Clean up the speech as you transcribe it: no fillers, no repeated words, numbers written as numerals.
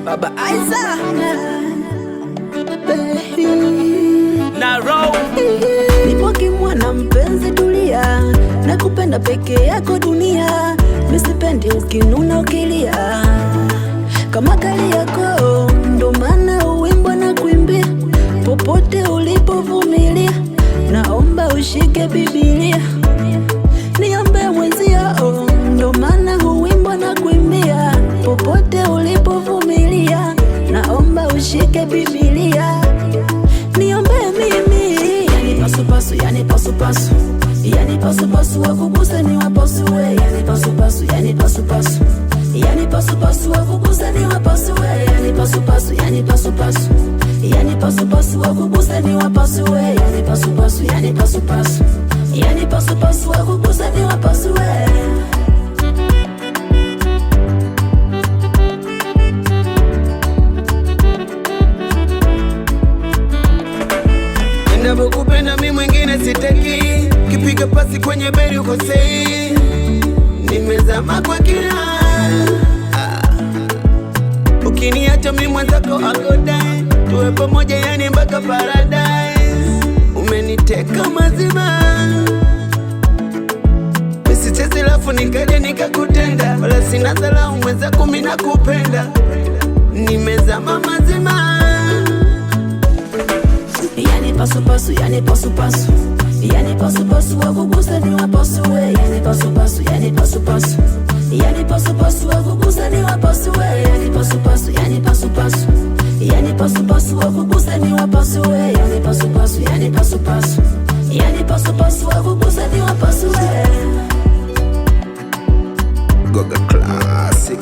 Baba Aiza Naro nipo kimwana mpenzi tulia, nakupenda peke yako dunia, misipendi ukinuna ukilia, kama kali yako ndo maana uwimbo na kuimbia, popote ulipovumilia, naomba ushike Biblia, niombe mwenzio, ndo maana uwimbo na kuimbia, popote ulipovumilia, naomba ushike Biblia, niombe mimi. Yani pasu pasu, yani pasu pasu, yani pasu pasu wakuguse ni wapasue, yani pasu pasu, yani pasu pasu, yani pasu pasu wakuguse ni wapasue, yani pasu pasu, yani pasu pasu, yani pasu pasu wakuguse ni wapasue, yani pasu pasu, yani pasu pasu, yani pasu pasu wakuguse ni wapasue. Ninapokupenda mimi mwingine sitaki, kipiga pasi kwenye beri ukosei, nimezama kwa kina. Ukiniacha mimi mwenzako agodai, tuwe pamoja yani mpaka paradise. Umeniteka mazima, misichezi lafu nikaje nikakutenda, wala sina dharau mwenzako mimi nakupenda, nimezama mazima. Yani pasu pasu, yani pasu pasu, yani pasu pasu wakuguse ni wapasue, yani pasu pasu, yani pasu pasu, yani pasu pasu wakuguse ni wapasue, yani pasu pasu, yani pasu pasu, yani pasu pasu wakuguse ni wapasue, yani pasu pasu, yani pasu pasu, yani pasu pasu wakuguse ni wapasue. Goga Classic.